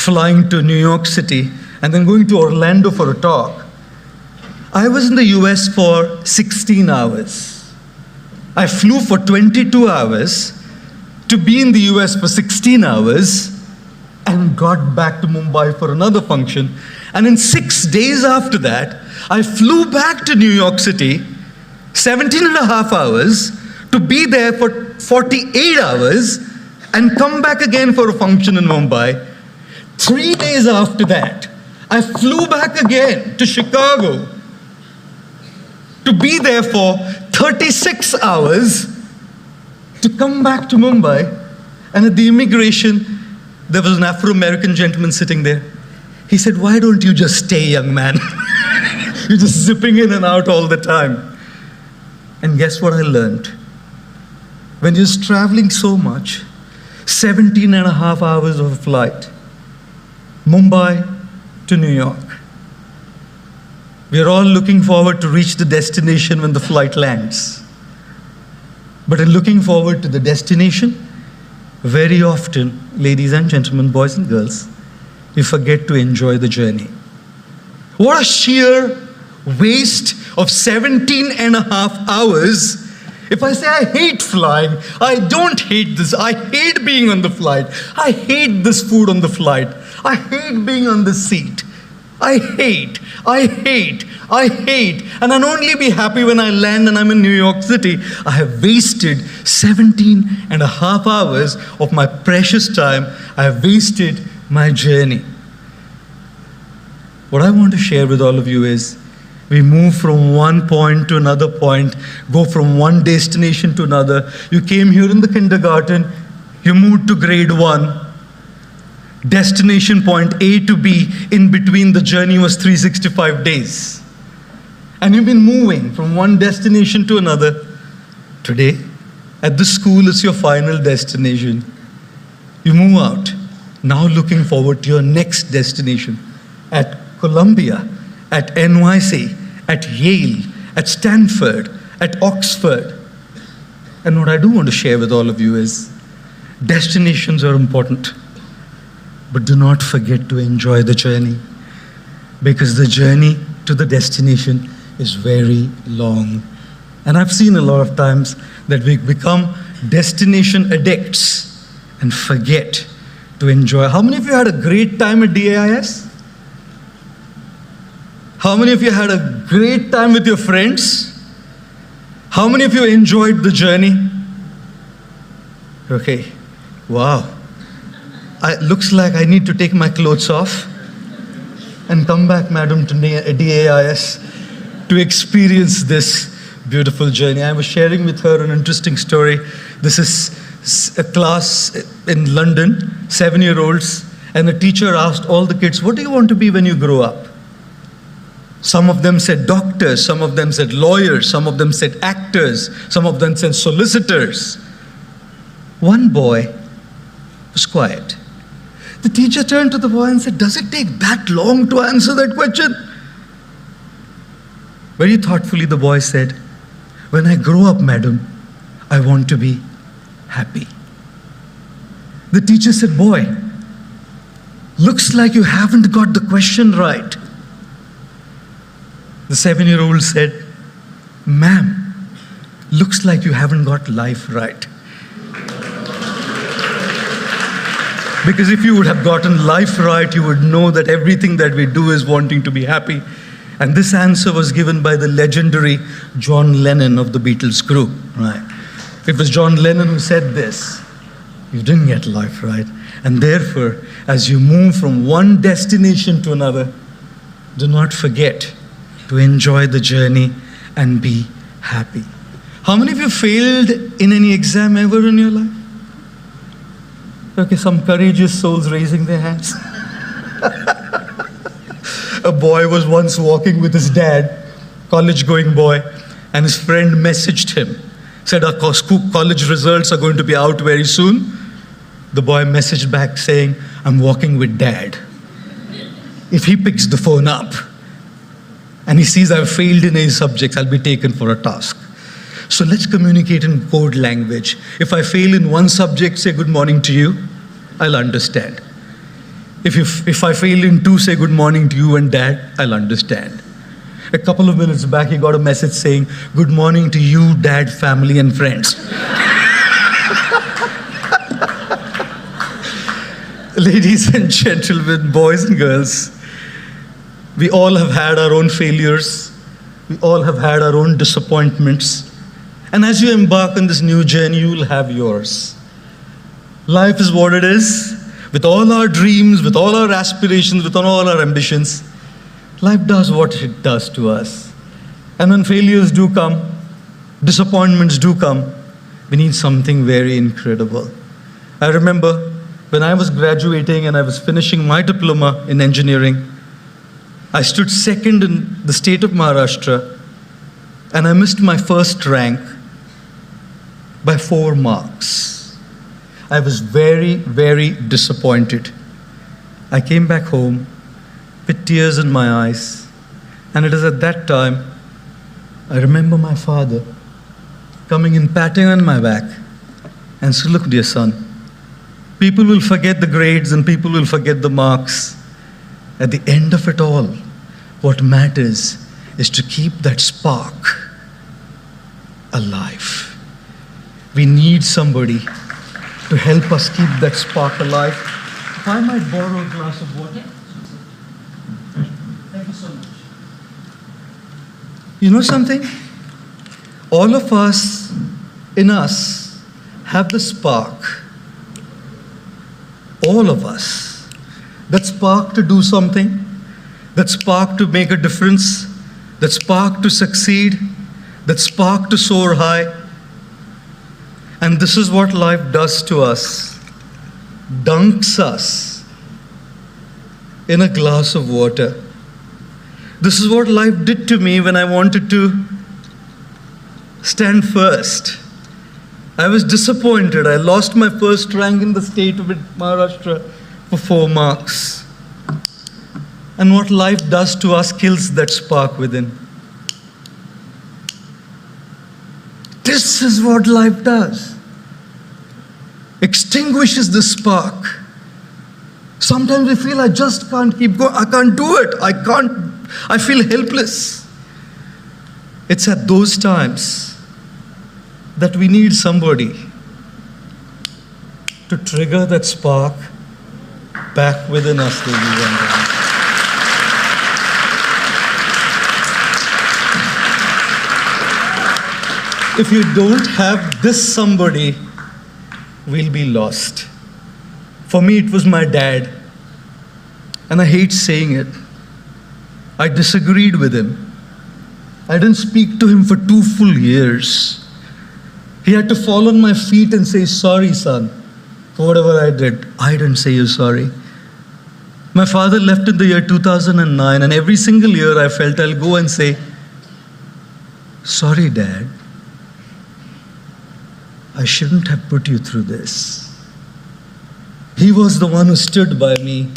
flying to New York City, and then going to Orlando for a talk. I was in the US for 16 hours. I flew for 22 hours to be in the US for 16 hours and got back to Mumbai for another function. And in 6 days after that, I flew back to New York City, 17 and a half hours, to be there for 48 hours and come back again for a function in Mumbai. 3 days after that, I flew back again to Chicago to be there for 36 hours to come back to Mumbai. And at the immigration, there was an Afro-American gentleman sitting there. He said, "Why don't you just stay, young man? You're just zipping in and out all the time." And guess what I learned? When you're traveling so much, 17 and a half hours of a flight, Mumbai to New York. We are all looking forward to reach the destination when the flight lands. But in looking forward to the destination, very often, ladies and gentlemen, boys and girls, we forget to enjoy the journey. What a sheer waste of 17 and a half hours. If I say I hate flying, I don't hate this. I hate being on the flight. I hate this food on the flight. I hate being on the seat. I hate. And I'll only be happy when I land and I'm in New York City. I have wasted 17 and a half hours of my precious time. I have wasted my journey. What I want to share with all of you is, we move from one point to another point, go from one destination to another. You came here in the kindergarten, you moved to grade 1. Destination point A to B, in between the journey was 365 days. And you've been moving from one destination to another. Today, at the school is your final destination. You move out, now looking forward to your next destination. At Columbia, at NYC, at Yale, at Stanford, at Oxford. And what I do want to share with all of you is, destinations are important, but do not forget to enjoy the journey, because the journey to the destination is very long. And I've seen a lot of times that we become destination addicts and forget to enjoy. How many of you had a great time at DAIS? How many of you had a great time with your friends? How many of you enjoyed the journey? Okay, wow. Looks like I need to take my clothes off and come back, madam, to DAIS to experience this beautiful journey. I was sharing with her an interesting story. This is a class in London, 7-year-olds, and the teacher asked all the kids, "What do you want to be when you grow up?" Some of them said doctors, some of them said lawyers, some of them said actors, some of them said solicitors. One boy was quiet. The teacher turned to the boy and said, "Does it take that long to answer that question?" Very thoughtfully, the boy said, "When I grow up, madam, I want to be happy." The teacher said, "Boy, looks like you haven't got the question right." The 7-year-old said, "Ma'am, looks like you haven't got life right." Because if you would have gotten life right, you would know that everything that we do is wanting to be happy. And this answer was given by the legendary John Lennon of the Beatles group. Right? It was John Lennon who said this. You didn't get life right. And therefore, as you move from one destination to another, do not forget to enjoy the journey and be happy. How many of you failed in any exam ever in your life? Okay, some courageous souls raising their hands. A boy was once walking with his dad, college-going boy, and his friend messaged him, said, "Our college results are going to be out very soon." The boy messaged back saying, "I'm walking with dad. If he picks the phone up and he sees I've failed in any subjects, I'll be taken for a task. So let's communicate in code language. If I fail in one subject, say good morning to you, I'll understand. If I fail in 2, say good morning to you and dad, I'll understand. A couple of minutes back, he got a message saying, good morning to you, dad, family, and friends. Ladies and gentlemen, boys and girls, we all have had our own failures. We all have had our own disappointments. And as you embark on this new journey, you will have yours. Life is what it is. With all our dreams, with all our aspirations, with all our ambitions, life does what it does to us. And when failures do come, disappointments do come, we need something very incredible. I remember when I was graduating and I was finishing my diploma in engineering, I stood second in the state of Maharashtra, and I missed my first rank by 4 marks. I was very, very disappointed. I came back home with tears in my eyes, and it is at that time I remember my father coming and patting on my back and said, look, dear son, people will forget the grades and people will forget the marks. At the end of it all, what matters is to keep that spark alive. We need somebody to help us keep that spark alive. If I might borrow a glass of water. Thank you so much. You know something? All of us, in us, have the spark. All of us. That spark to do something, that spark to make a difference, that spark to succeed, that spark to soar high. And this is what life does to us. Dunks us in a glass of water. This is what life did to me when I wanted to stand first. I was disappointed. I lost my first rank in the state of Maharashtra for 4 marks. And what life does to us kills that spark within. This is what life does. Extinguishes the spark. Sometimes we feel I just can't keep going. I can't do it. I feel helpless. It's at those times that we need somebody to trigger that spark back within us, ladies and gentlemen. If you don't have this somebody, we'll be lost. For me, it was my dad. And I hate saying it. I disagreed with him. I didn't speak to him for 2 full years. He had to fall on my feet and say, sorry, son, for whatever I did. I didn't say you're sorry. My father left in the year 2009, and every single year I felt I'll go and say, sorry, Dad. I shouldn't have put you through this. He was the one who stood by me.